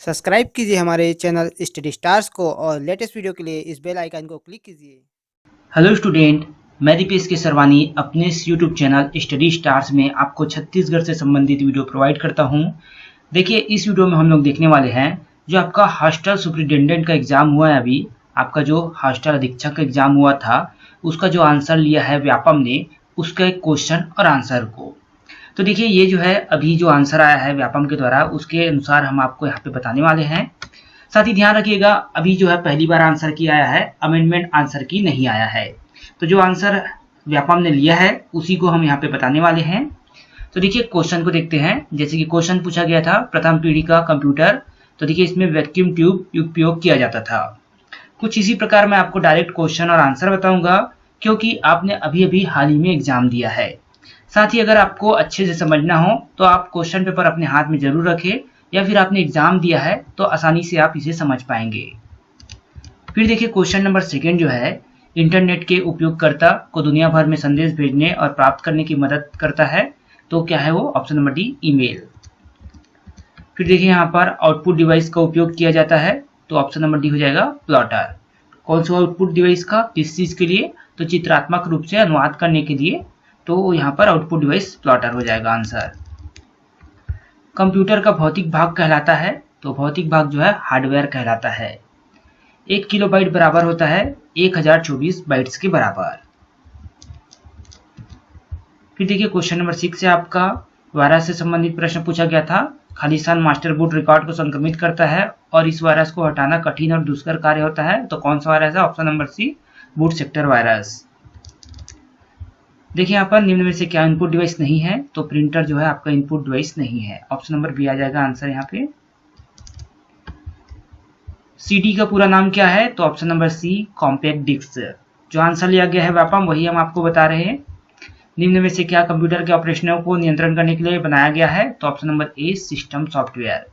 Subscribe कीजिए हमारे channel study stars को और लेटेस्ट वीडियो के लिए इस बेल आइकन को क्लिक कीजिए। हेलो स्टूडेंट, मैं दीपेश के सरवानी अपने इस यूट्यूब चैनल स्टडी स्टार्स में आपको छत्तीसगढ़ से संबंधित वीडियो प्रोवाइड करता हूं। देखिए, इस वीडियो में हम लोग देखने वाले हैं जो आपका हॉस्टल सुपरिटेंडेंट का एग्जाम हुआ है। अभी आपका जो हॉस्टल अधीक्षक का एग्जाम हुआ था उसका जो आंसर लिया है व्यापम ने, उसका एक क्वेश्चन और आंसर को। तो देखिए, ये जो है अभी जो आंसर आया है व्यापम के द्वारा उसके अनुसार हम आपको यहाँ पे बताने वाले हैं। साथ ही ध्यान रखिएगा, अभी जो है पहली बार आंसर की आया है, अमेंडमेंट आंसर की नहीं आया है। तो जो आंसर व्यापम ने लिया है उसी को हम यहाँ पे बताने वाले हैं। तो देखिए, क्वेश्चन को देखते हैं। जैसे कि क्वेश्चन पूछा गया था, प्रथम पीढ़ी का कंप्यूटर। तो देखिए, इसमें वैक्यूम ट्यूब उपयोग किया जाता था। कुछ इसी प्रकार मैं आपको डायरेक्ट क्वेश्चन और आंसर बताऊंगा, क्योंकि आपने अभी अभी हाल ही में एग्जाम दिया है। साथ ही अगर आपको अच्छे से समझना हो तो आप क्वेश्चन पेपर अपने हाथ में जरूर रखें, या फिर आपने एग्जाम दिया है तो आसानी से आप इसे समझ पाएंगे। फिर देखिए, क्वेश्चन नंबर सेकेंड जो है, इंटरनेट के उपयोगकर्ता को दुनिया भर में संदेश भेजने और प्राप्त करने की मदद करता है। तो क्या है वो? Option number D, email. फिर देखिए, यहाँ पर आउटपुट डिवाइस का उपयोग किया जाता है। तो ऑप्शन नंबर डी हो जाएगा प्लॉटर। कौन सा आउटपुट डिवाइस का? किस चीज के लिए? तो चित्रात्मक रूप से अनुवाद करने के लिए। तो यहाँ पर आउटपुट डिवाइस प्लॉटर हो जाएगा आंसर। कंप्यूटर का भौतिक भाग कहलाता है। तो भौतिक भाग जो है हार्डवेयर कहलाता है। 1 किलोबाइट बराबर होता है 1024 बाइट्स के बराबर। फिर देखिए, क्वेश्चन नंबर 6 से आपका वायरस से संबंधित प्रश्न पूछा गया था। खालिस्तान मास्टर बूट रिकॉर्ड को संक्रमित करता है और इस वायरस को हटाना कठिन और दुष्कर कार्य होता है। तो कौन सा वायरस है? Option number C, boot sector virus. देखिए, यहाँ पर निम्न में से क्या इनपुट डिवाइस नहीं है? तो प्रिंटर जो है आपका इनपुट डिवाइस नहीं है। ऑप्शन नंबर बी आ जाएगा आंसर यहाँ पे। सीडी का पूरा नाम क्या है? तो option number C, compact disc. जो आंसर लिया गया है व्यापम वही हम आपको बता रहे हैं। निम्न में से क्या कंप्यूटर के ऑपरेशनों को नियंत्रण करने के लिए बनाया गया है? तो ऑप्शन नंबर ए, सिस्टम सॉफ्टवेयर।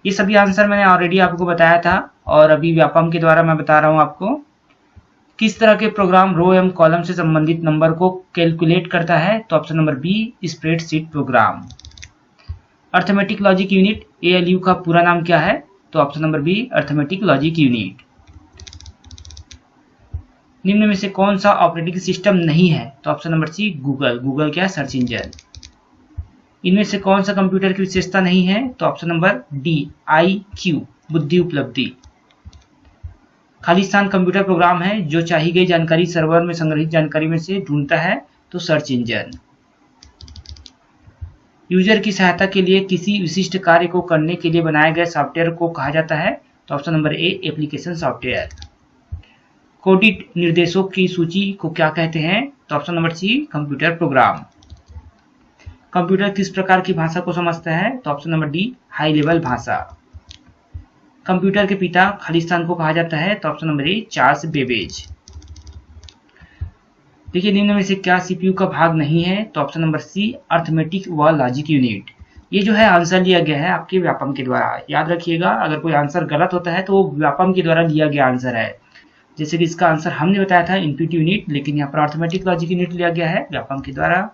ये सभी आंसर मैंने ऑलरेडी आपको बताया था और अभी व्यापम के द्वारा मैं बता रहा हूँ आपको। किस तरह के प्रोग्राम रो एवं कॉलम से संबंधित नंबर को कैलकुलेट करता है? तो option number B, spreadsheet program. Arithmetic logic unit ALU का पूरा नाम क्या है? तो option number B, arithmetic logic unit. निम्न में से कौन सा ऑपरेटिंग सिस्टम नहीं है? तो option number C, Google. Google क्या है? Search engine. इनमें से कौन सा कंप्यूटर की विशेषता नहीं है? तो ऑप्शन नंबर डी, IQ, बुद्धि उपलब्धि। खालिस्तान कंप्यूटर प्रोग्राम है जो चाही गई जानकारी सर्वर में संग्रहित जानकारी में से ढूंढता है। तो सर्च इंजन। यूजर की सहायता के लिए किसी विशिष्ट कार्य को करने के लिए बनाए गए सॉफ्टवेयर को कहा जाता है। तो option number A, application software. कोडित निर्देशों की सूची को क्या कहते हैं? तो option number C, computer program. Computer किस प्रकार की भाषा को समझता है? तो option number D, high level भाषा। कंप्यूटर के पिता खालिस्तान को कहा जाता है। तो option number A, Charles Babbage. देखिए, निम्न में से क्या सीपीयू का भाग नहीं है? तो ऑप्शन नंबर सी, अर्थमेटिक व लॉजिक यूनिट। ये जो है आंसर लिया गया है आपके व्यापम के द्वारा। याद रखिएगा, अगर कोई आंसर गलत होता है तो वो व्यापम के द्वारा लिया गया आंसर है। जैसे कि इसका आंसर हमने बताया था इनपुट यूनिट, लेकिन यहाँ पर अर्थमेटिक लॉजिक यूनिट लिया गया है व्यापम के द्वारा।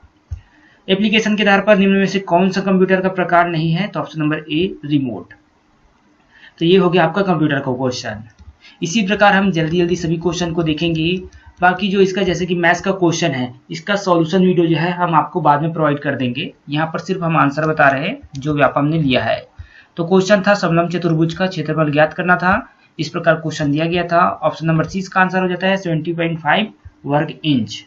एप्लीकेशन के आधार पर निम्न में से कौन सा कंप्यूटर का प्रकार नहीं है? तो ऑप्शन नंबर ए, रिमोट। तो ये हो गया आपका कंप्यूटर का क्वेश्चन। इसी प्रकार हम जल्दी जल्दी सभी क्वेश्चन को देखेंगे। बाकी जो इसका जैसे कि मैथ्स का क्वेश्चन है, इसका सॉल्यूशन वीडियो जो है हम आपको बाद में प्रोवाइड कर देंगे। यहाँ पर सिर्फ हम आंसर बता रहे हैं जो व्यापम ने लिया है। तो क्वेश्चन था समलंब चतुर्भुज का क्षेत्रफल ज्ञात करना था। इस प्रकार क्वेश्चन दिया गया था। ऑप्शन नंबर सी का आंसर हो जाता है 70.5 वर्ग इंच।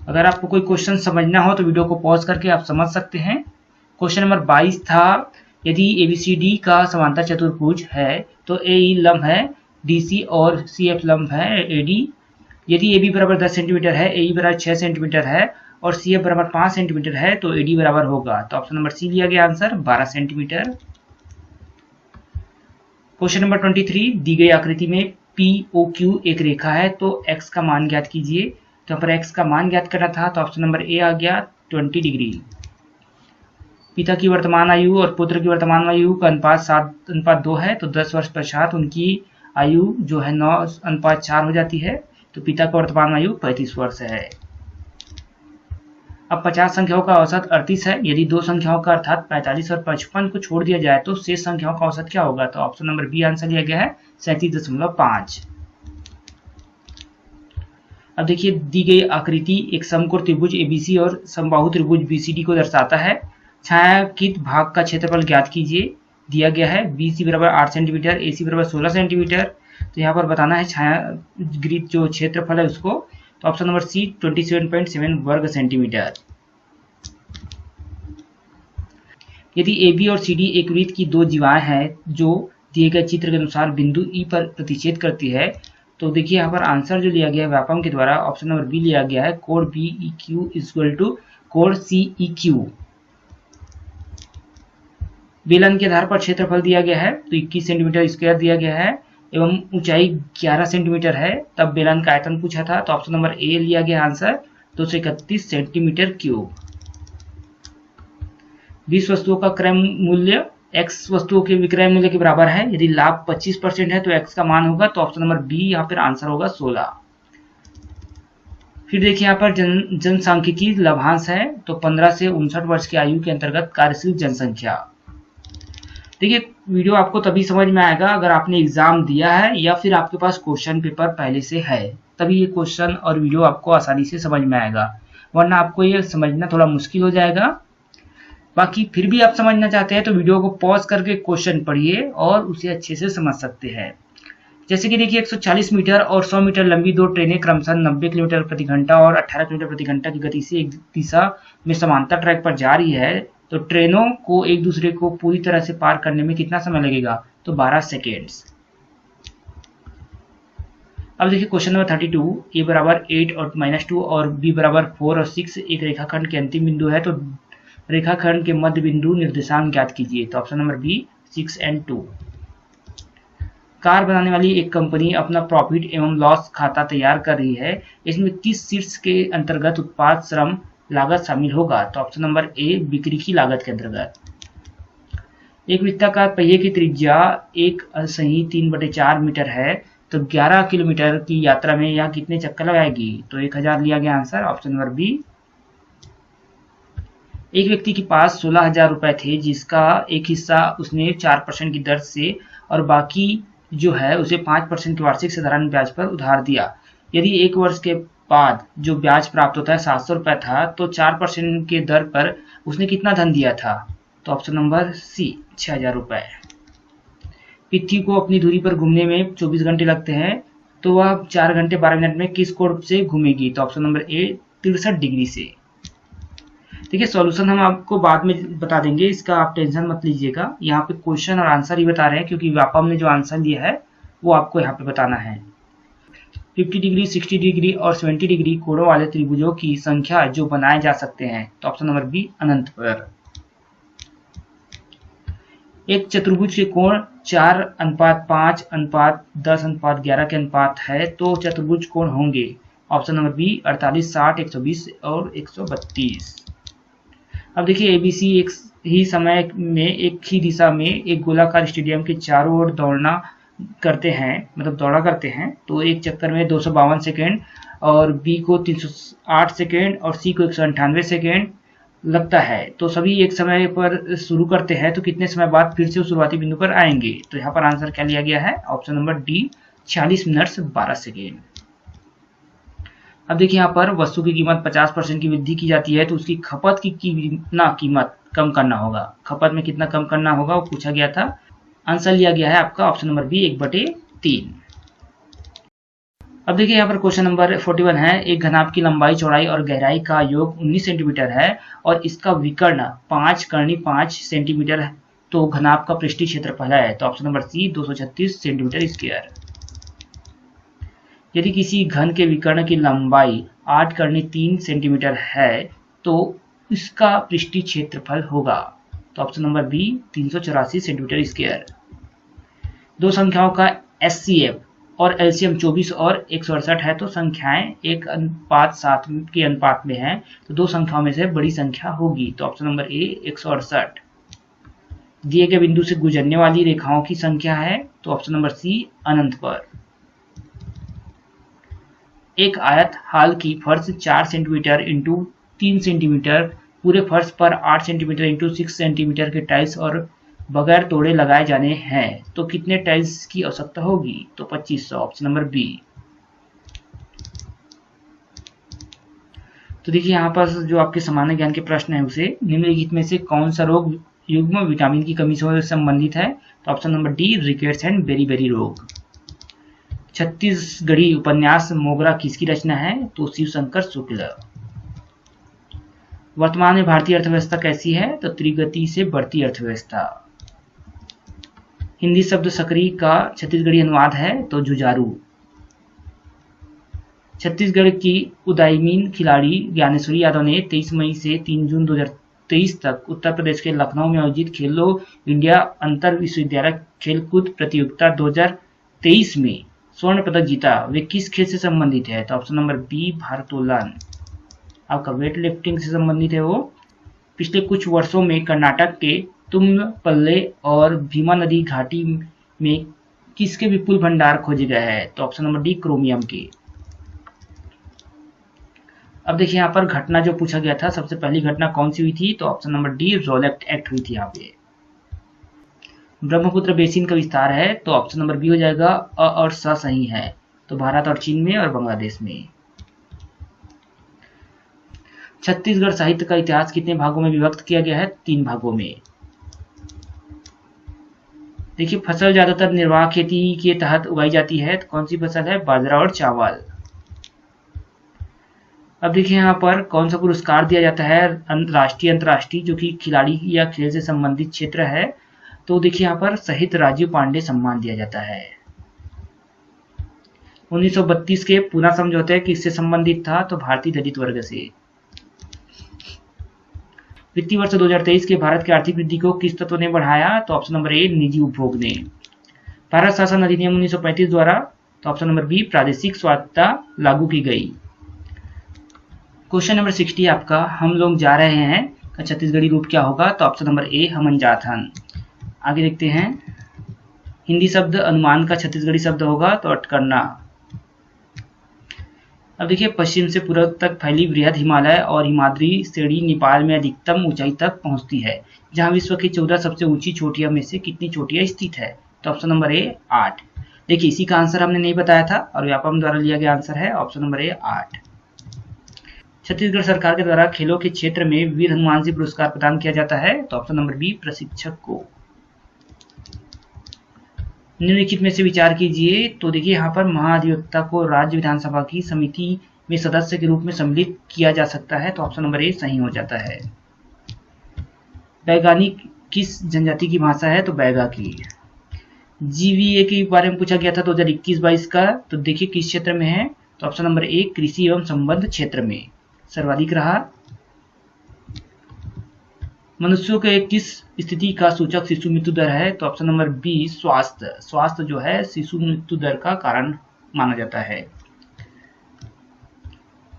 अगर आपको कोई क्वेश्चन समझना हो तो वीडियो को पॉज करके आप समझ सकते हैं। क्वेश्चन नंबर 22 था, यदि ABCD का समांतर चतुर्भुज है तो AE लंब है DC और CF लंब है AD। यदि AB बराबर 10 सेंटीमीटर है, AE बराबर 6 सेंटीमीटर है और CF बराबर 5 सेंटीमीटर है तो AD बराबर होगा। तो ऑप्शन नंबर सी लिया गया आंसर, 12 सेंटीमीटर। क्वेश्चन नंबर 23, दी गई आकृति में POQ एक रेखा है तो x का मान ज्ञात कीजिए। तो यहाँ पर x का मान ज्ञात करना था। तो ऑप्शन नंबर ए आ गया 20 डिग्री। पिता की वर्तमान आयु और पुत्र की वर्तमान आयु का अनुपात 7:2 है। तो 10 वर्ष पश्चात उनकी आयु जो है 9:4 हो जाती है। तो पिता का वर्तमान आयु 35 वर्ष है। अब 50 संख्याओं का औसत 38 है। यदि दो संख्याओं का अर्थात 45 और 55 को छोड़ दिया जाए तो शेष संख्याओं का औसत क्या होगा? तो ऑप्शन नंबर बी आंसर लिया गया है 37.5। अब देखिए दी गई आकृति एक समकोण त्रिभुज एबीसी और समबाहु त्रिभुज बीसीडी को दर्शाता है। छायांकित भाग का क्षेत्रफल ज्ञात कीजिए। दिया गया है बीसी बराबर 8 सेंटीमीटर, एसी बराबर 16 सेंटीमीटर। तो यहाँ पर बताना है छायांकित जो क्षेत्रफल है उसको। तो ऑप्शन नंबर सी 27.7 वर्ग सेंटीमीटर। यदि ए बी और सी डी एक वृत्त की दो जीवाएं हैं जो दिए गए चित्र के अनुसार बिंदु ई पर प्रतिच्छेद करती है, तो देखिए यहाँ पर आंसर जो लिया गया है व्यापम के द्वारा ऑप्शन नंबर बी लिया गया है कोण B E Q equal to कोण सी ई क्यू। बेलन के आधार पर क्षेत्रफल दिया गया है तो 21 सेंटीमीटर स्क्वायर दिया गया है एवं ऊंचाई 11 सेंटीमीटर है। तब बेलन का आयतन पूछा था तो ऑप्शन नंबर ए लिया गया आंसर 231 सेंटीमीटर क्यूब। 20 वस्तुओं का क्रय मूल्य x वस्तुओं के विक्रय मूल्य के बराबर है। यदि लाभ 25% है तो x का मान होगा तो ऑप्शन नंबर बी यहाँ पर आंसर होगा 16। फिर देखिए यहाँ पर जनसांख्यिकी लाभांश है तो 15 से 59 वर्ष की आयु के अंतर्गत कार्यशील जनसंख्या। देखिए वीडियो आपको तभी समझ में आएगा अगर आपने एग्जाम दिया है या फिर आपके पास क्वेश्चन पेपर पहले से है, तभी ये क्वेश्चन और वीडियो आपको आसानी से समझ में आएगा, वरना आपको ये समझना थोड़ा मुश्किल हो जाएगा। बाकी फिर भी आप समझना चाहते हैं तो वीडियो को पॉज करके क्वेश्चन पढ़िए और उसे अच्छे से समझ सकते हैं। जैसे कि देखिए 140 मीटर और 100 मीटर लंबी दो ट्रेनें क्रमशः 90 किलोमीटर प्रति घंटा और 18 किलोमीटर प्रति घंटा की गति से एक दिशा में समांतर ट्रैक पर जा रही है, तो ट्रेनों को एक दूसरे को पूरी तरह से पार करने में कितना समय लगेगा? तो 12 सेकेंड्स। अब देखिए क्वेश्चन नंबर 32, ए बराबर 8 और -2 और बी बराबर 4 और 6 एक रेखाखंड के अंतिम बिंदु है, तो रेखाखंड के मध्य बिंदु निर्देशांक ज्ञात कीजिए। तो ऑप्शन नंबर बी 6 और 2। कार बनाने वाली एक कंपनी अपना प्रॉफिट एवं लॉस खाता तैयार कर रही है, इसमें किस शीर्ष के अंतर्गत उत्पाद श्रम लागत शामिल होगा? तो ऑप्शन नंबर ए बिक्री की लागत के अंतर्गत। एक वृत्ताकार पहिए की त्रिज्या एक सही 3/4 मीटर है, तो 11 किलोमीटर की यात्रा में यह कितने चक्कर लगाएगी? तो 1000 लिया गया आंसर ऑप्शन नंबर बी। एक व्यक्ति के पास 16,000 रुपए थे जिसका एक हिस्सा उसने 4% की दर से और बाकी जो है उसे 5% की वार्षिक साधारण ब्याज पर उधार दिया। यदि एक वर्ष के बाद जो ब्याज प्राप्त होता है 700 रुपए था, तो 4% के दर पर उसने कितना धन दिया था? तो ऑप्शन नंबर सी 6,000 रुपए। पृथ्वी को अपनी धुरी पर घूमने में 24 घंटे लगते हैं, तो वह 4 घंटे 12 मिनट में किस कोण से घूमेगी? तो ऑप्शन नंबर ए 63 डिग्री से। देखिए सॉल्यूशन हम आपको बाद में बता देंगे, इसका आप टेंशन मत लीजिएगा। यहाँ पे क्वेश्चन और आंसर ही बता रहे हैं क्योंकि व्यापम ने जो आंसर दिया है वो आपको यहाँ पे बताना है। 50 डिग्री, 60 डिग्री और 70 डिग्री कोणों वाले त्रिभुजों की संख्या जो बनाए जा सकते हैं, तो ऑप्शन नंबर बी अनंत पर। एक चतुर्भुज के कोण 4:5:10:11 के अनुपात है, तो चतुर्भुज कोण होंगे ऑप्शन नंबर बी 48, 60, 120 और 132। अब देखिए एबीसी एक ही समय में एक ही दिशा में एक गोलाकार स्टेडियम के चारों ओर दौड़ा करते हैं, तो एक चक्कर में 252 सेकेंड और बी को 308 सेकेंड और सी को 198 सेकेंड लगता है। तो सभी एक समय पर शुरू करते हैं, तो कितने समय बाद फिर से शुरुआती बिंदु पर आएंगे? तो यहाँ पर आंसर क्या लिया गया है? Option number D 46 minute 12 second. अब देखिए यहाँ पर वस्तु की कीमत 50% की वृद्धि की जाती है, तो उसकी खपत की कितना कीमत कम करना होगा? खपत में कितना कम करना होगा वो पूछा गया था। आंसर लिया गया है आपका ऑप्शन नंबर बी 1/3। अब देखिए यहाँ पर क्वेश्चन नंबर 41 है। एक घनाभ की लंबाई, चौड़ाई और गहराई का योग 19 सेंटीमीटर है और इसका विकर्ण 5 सेंटीमीटर है, तो घनाभ का पृष्ठीय क्षेत्रफल है। तो option number C 236 centimetre square. यदि किसी घन के विकर्ण की लंबाई 8 सेंटीमीटर है, तो इसका पृष्ठीय क्षेत्रफल होगा, तो option number B 384 centimetre square. दो संख्याओं का एचसीएफ और एलसीएम 24 और 168 है, तो संख्याएं 1:7 के अनुपात में है, तो दो संख्याओं में से बड़ी संख्या होगी, तो ऑप्शन नंबर ए 168। दिए गए बिंदु से गुजरने वाली रेखाओं की संख्या है, तो ऑप्शन नंबर सी अनंत पर। एक आयत हाल की फर्श 4 सेंटीमीटर इंटू 3 सेंटीमीटर, पूरे फर्श पर 8 सेंटीमीटर इंटू 6 सेंटीमीटर के टाइल्स और बगैर तोड़े लगाए जाने हैं तो कितने टाइल्स की आवश्यकता होगी? तो 2500, ऑप्शन नंबर बी। तो देखिए यहाँ पर जो आपके सामान्य ज्ञान के प्रश्न है उसे निम्नलिखित में से कौन सा रोग युग्म विटामिन की कमी से संबंधित है? तो option number D, rickets and beri रोग। छत्तीसगढ़ी उपन्यास मोगरा किसकी रचना है? तो शिवशंकर शुक्ल। वर्तमान में भारतीय अर्थव्यवस्था कैसी है? तो त्रिगति से बढ़ती अर्थव्यवस्था। हिंदी शब्द सकरी का छत्तीसगढ़ी अनुवाद है? तो जुझारू। छत्तीसगढ़ की उदयमीन खिलाड़ी ज्ञानेश्वरी यादव ने 23 मई से 3 जून 2023 तक उत्तर प्रदेश के लखनऊ में आयोजित खेलो इंडिया अंतर विश्वविद्यालय खेलकूद प्रतियोगिता 2023 में स्वर्ण पदक जीता। वे किस खेल से संबंधित है? तो ऑप्शन नंबर बी, भारोत्तोलन। आपका वेट लिफ्टिंग से संबंधित है वो। पिछले कुछ वर्षों में कर्नाटक के तुंगपल्ले और भीमा नदी घाटी में किसके विपुल भंडार खोजे गए हैं? तो ऑप्शन नंबर डी, क्रोमियम के। अब देखिए यहाँ पर घटना जो पूछा गया था, सबसे पहली घटना कौन सी हुई थी? तो ऑप्शन नंबर डी, रोलेक्ट एक्ट हुई थी यहाँ पे। ब्रह्मपुत्र बेसिन का विस्तार है? तो ऑप्शन नंबर बी हो जाएगा, अ और स सही है। तो भारत और चीन में और बांग्लादेश में। छत्तीसगढ़ साहित्य का इतिहास कितने भागों में विभक्त किया गया है? 3 भागों में। देखिए फसल ज्यादातर निर्वाह खेती के तहत उगाई जाती है, तो कौन सी फसल है? बाजरा और चावल। अब देखिए यहाँ पर कौन सा पुरस्कार दिया जाता है राष्ट्रीय अंतर्राष्ट्रीय, जो कि खिलाड़ी या खेल से संबंधित क्षेत्र है? तो देखिए यहाँ पर शहीद राजीव पांडे सम्मान दिया जाता है। 1932 के पूना समझौते किससे संबंधित था? तो भारतीय दलित वर्ग से। वित्तीय वर्ष 2023 के भारत की आर्थिक वृद्धि को किस तत्व ने बढ़ाया? तो ऑप्शन नंबर ए, निजी उपभोग ने। भारत शासन अधिनियम 1935 द्वारा, तो ऑप्शन नंबर बी, प्रादेशिक स्वायत्तता लागू की गई। क्वेश्चन नंबर 60 आपका, हम लोग जा रहे हैं का छत्तीसगढ़ी रूप क्या होगा? तो ऑप्शन नंबर ए, हमन जात हन। आगे देखते हैं, हिंदी शब्द अनुमान का छत्तीसगढ़ी शब्द होगा तो अटकरना। अब देखिए पश्चिम से पूर्व तक फैली बृहद हिमालय और हिमाद्री श्रेणी नेपाल में अधिकतम ऊंचाई तक पहुंचती है, जहां विश्व की 14 सबसे ऊंची चोटियों में से कितनी चोटियां स्थित है? तो ऑप्शन नंबर ए, 8। देखिए इसी का आंसर हमने नहीं बताया था और व्यापम द्वारा लिया गया आंसर है ऑप्शन नंबर ए, 8। छत्तीसगढ़ सरकार के द्वारा खेलों के क्षेत्र में वीर हनुमान सिंह पुरस्कार प्रदान किया जाता है, तो ऑप्शन नंबर बी, प्रशिक्षक को। निम्नलिखित में से विचार कीजिए। तो देखिए यहाँ पर महाधिवक्ता को राज्य विधानसभा की समिति में सदस्य के रूप में सम्मिलित किया जा सकता है, तो ऑप्शन नंबर ए सही हो जाता है। बैगानी किस जनजाति की भाषा है? तो बैगा की। जीवीए के बारे में पूछा गया था 2021-22 का, तो देखिए किस क्षेत्र में है? तो ऑप्शन नंबर ए, कृषि एवं संबंध क्षेत्र में सर्वाधिक रहा। मनुष्यों के किस स्थिति का सूचक शिशु मृत्यु दर है? तो ऑप्शन नंबर बी, स्वास्थ्य। स्वास्थ्य जो है शिशु मृत्यु दर का कारण माना जाता है।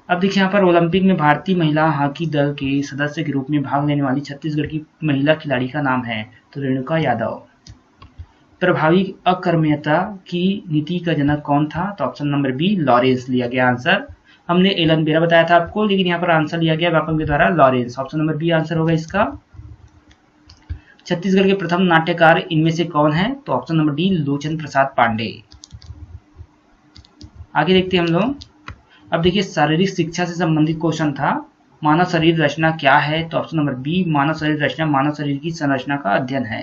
अब देखिए यहाँ पर ओलंपिक में भारतीय महिला हॉकी दल के सदस्य के रूप में भाग लेने वाली छत्तीसगढ़ की महिला खिलाड़ी का नाम है, तो रेणुका यादव। प्रभावी अकर्मण्यता की नीति का जनक कौन था? तो ऑप्शन नंबर बी, लॉरेंस लिया गया आंसर। हमने एलन बेरा बताया था आपको, लेकिन यहाँ पर आंसर लिया गया व्यापक के द्वारा Lawrence. Option number B answer होगा इसका। छत्तीसगढ़ के प्रथम नाट्यकार इनमें से कौन है? तो ऑप्शन नंबर डी, लोचन प्रसाद पांडे। आगे देखते हैं हम लोग। अब देखिए शारीरिक शिक्षा से संबंधित क्वेश्चन था, मानव शरीर रचना क्या है? तो ऑप्शन नंबर बी, मानव शरीर रचना मानव शरीर की संरचना का अध्ययन है।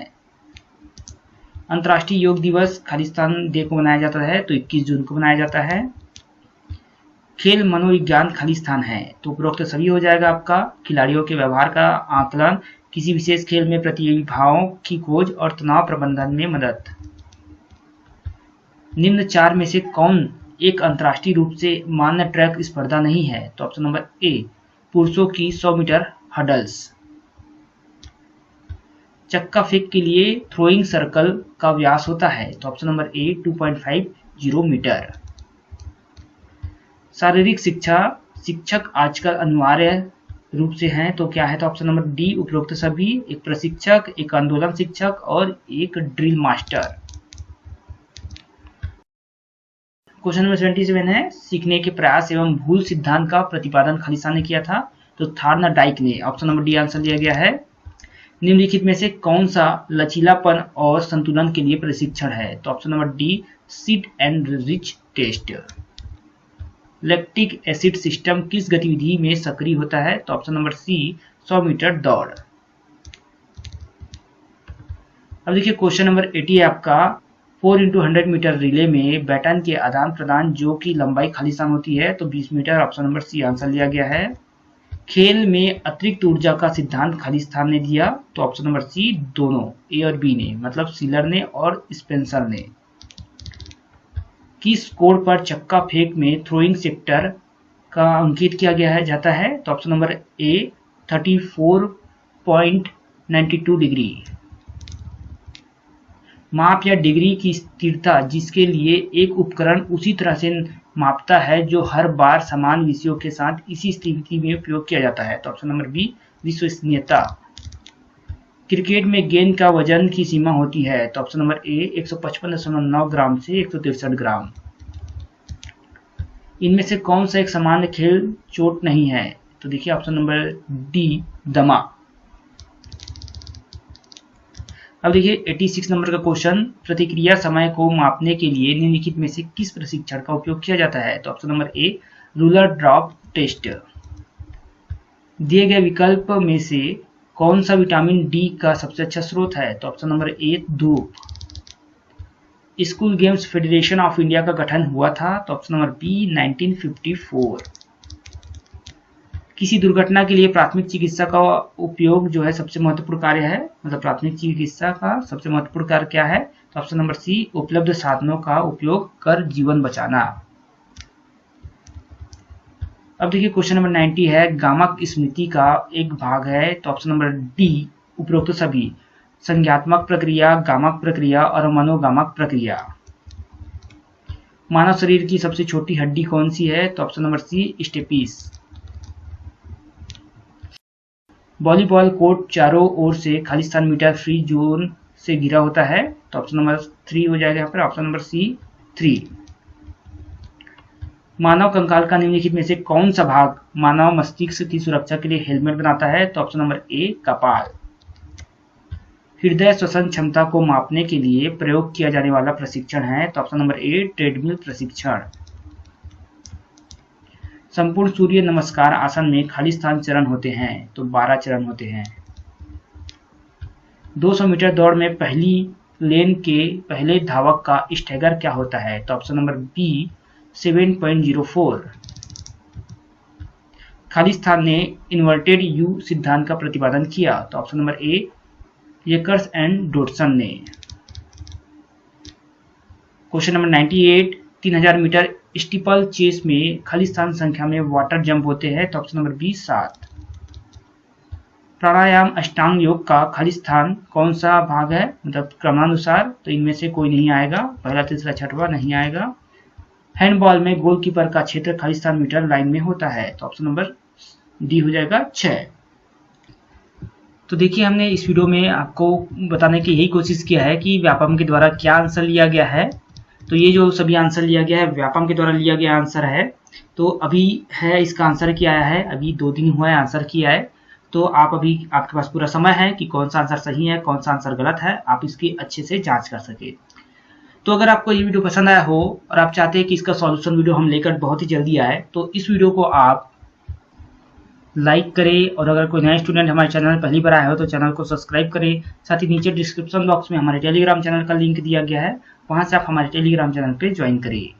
अंतर्राष्ट्रीय योग दिवस खालिस्तान डे को मनाया जाता है, तो 21 जून को मनाया जाता है। खेल मनोविज्ञान खालिस्तान है, तो उपरोक्त सभी हो जाएगा आपका। खिलाड़ियों के व्यवहार का आकलन, किसी विशेष खेल में प्रतिभाओं की खोज और तनाव प्रबंधन में मदद। निम्न 4 में से कौन एक अंतर्राष्ट्रीय रूप से मान्य ट्रैक स्पर्धा नहीं है? तो ऑप्शन नंबर ए, पुरुषों की 100 मीटर हडल्स। चक्का फेंक के लिए थ्रोइंग सर्कल का व्यास होता है, तो ऑप्शन नंबर ए, 2.50 मीटर। शारीरिक शिक्षा शिक्षक आजकल अनिवार्य रूप से हैं, तो क्या है? तो ऑप्शन नंबर डी, उपरोक्त सभी। एक प्रशिक्षक, एक आंदोलन शिक्षक और एक ड्रिल मास्टर। क्वेश्चन नंबर 77 है, सीखने के प्रयास एवं भूल सिद्धांत का प्रतिपादन खालिस्तान ने किया था, तो थार्नाडाइक ने। ऑप्शन नंबर डी आंसर लिया गया है। निम्नलिखित में से कौन सा लचीलापन और संतुलन के लिए प्रशिक्षण है? तो option number D sit and reach test. Lactic acid system किस गतिविधि में सक्रिय होता है? तो ऑप्शन नंबर सी 100 मीटर दौड़। अब देखिए क्वेश्चन नंबर 80 है आपका। 4x100 मीटर रिले में बैटन के आदान प्रदान जो की लंबाई खालिस्तान होती है, तो 20 metre. Option number C answer लिया गया है। खेल में अतिरिक्त ऊर्जा का सिद्धांत खालिस्तान ने दिया, तो ऑप्शन नंबर सी दोनों, ए और बी ने, मतलब सीलर ने और स्पेंसर ने। किस कोण पर चक्का फेंक में थ्रोइंग सेक्टर का अंकित किया गया है जाता है? तो ऑप्शन नंबर ए 34.92 डिग्री। माप या डिग्री की स्थिरता जिसके लिए एक उपकरण उसी तरह से मापता है जो हर बार समान विषयों के साथ इसी स्थिति में उपयोग किया जाता है, तो ऑप्शन नंबर बी विश्वसनीयता। क्रिकेट में गेंद का वजन की सीमा होती है, तो ऑप्शन नंबर ए 155.9 ग्राम से 163 ग्राम। इनमें से कौन सा एक सामान्य खेल चोट नहीं है? तो देखिए ऑप्शन नंबर डी दमा। अब देखिए 86 नंबर का क्वेश्चन। प्रतिक्रिया समय को मापने के लिए निम्नलिखित में से किस प्रशिक्षण का उपयोग किया जाता है? तो option number A ruler drop test. दिए गए विकल्प में से कौन सा विटामिन डी का सबसे अच्छा स्रोत है? तो ऑप्शन नंबर ए धूप। School games federation of India का गठन हुआ था, तो ऑप्शन नंबर बी 1954। किसी दुर्घटना के लिए प्राथमिक चिकित्सा का उपयोग जो है सबसे महत्वपूर्ण कार्य है, मतलब प्राथमिक चिकित्सा का सबसे महत्वपूर्ण कार्य क्या है? तो ऑप्शन नंबर सी उपलब्ध साधनों का उपयोग कर जीवन बचाना। अब देखिए क्वेश्चन नंबर 90 है। गामक स्मृति का एक भाग है, तो ऑप्शन नंबर डी उपरोक्त सभी। संज्ञात्मक प्रक्रिया, गामक प्रक्रिया और मनोगामक प्रक्रिया। मानव शरीर की सबसे छोटी हड्डी कौन सी है? तो option number C stapes. Volleyball court चारों ओर से खालिस्तान मीटर फ्री जोन से घिरा होता है, तो ऑप्शन नंबर 3 हो जाएगा यहाँ पर, ऑप्शन नंबर सी 3। मानव कंकाल का निम्नलिखित में से कौन सा भाग मानव मस्तिष्क की सुरक्षा के लिए हेलमेट बनाता है? तो ऑप्शन नंबर ए कपाल। हृदय श्वसन क्षमता को मापने के लिए प्रयोग किया जाने वाला प्रशिक्षण है, तो ऑप्शन नंबर ए ट्रेडमिल प्रशिक्षण। संपूर्ण सूर्य नमस्कार आसन में खालिस्तान चरण होते हैं, तो 12 चरण होते हैं। 200 मीटर दौड़ में पहली लेन के पहले धावक का स्टैगर क्या होता है? तो ऑप्शन नंबर बी 7.04। खालिस्तान ने इन्वर्टेड यू सिद्धांत का प्रतिपादन किया, तो ऑप्शन नंबर ए येकर्स एंड डोडसन ने। Question number 98। 3000 metre steeplechase में खालिस्तान संख्या में वाटर जंप होते हैं, तो ऑप्शन नंबर बी 7। प्राणायाम अष्टांग योग का खालिस्तान कौन सा भाग है, मतलब क्रमानुसार? तो इनमें से कोई नहीं आएगा, पहला तीसरा छठवां नहीं आएगा। हैंडबॉल में गोलकीपर का क्षेत्र खालिस्तान मीटर लाइन में होता है, तो ऑप्शन नंबर डी हो जाएगा 6। तो देखिए हमने इस वीडियो में आपको बताने की यही कोशिश किया है कि व्यापम के द्वारा क्या आंसर लिया गया है। तो ये जो सभी आंसर लिया गया है व्यापम के द्वारा लिया गया आंसर है। तो अभी है इसका आंसर किया है, अभी 2 दिन हुआ है आंसर किया है। तो आप अभी आपके पास पूरा समय है कि कौन सा आंसर सही है, कौन सा आंसर गलत है, आप इसकी अच्छे से जांच कर सके। तो अगर आपको ये वीडियो पसंद आया हो और आप चाहते हैं कि इसका सॉल्यूशन वीडियो हम लेकर बहुत ही जल्दी आए, तो इस वीडियो को आप लाइक करें, और अगर कोई नया स्टूडेंट हमारे चैनल पहली बार आया हो तो चैनल को सब्सक्राइब करें। साथ ही नीचे डिस्क्रिप्शन बॉक्स में हमारे टेलीग्राम चैनल का लिंक दिया गया है, वहां से आप हमारे टेलीग्राम चैनल पे ज्वाइन करिए।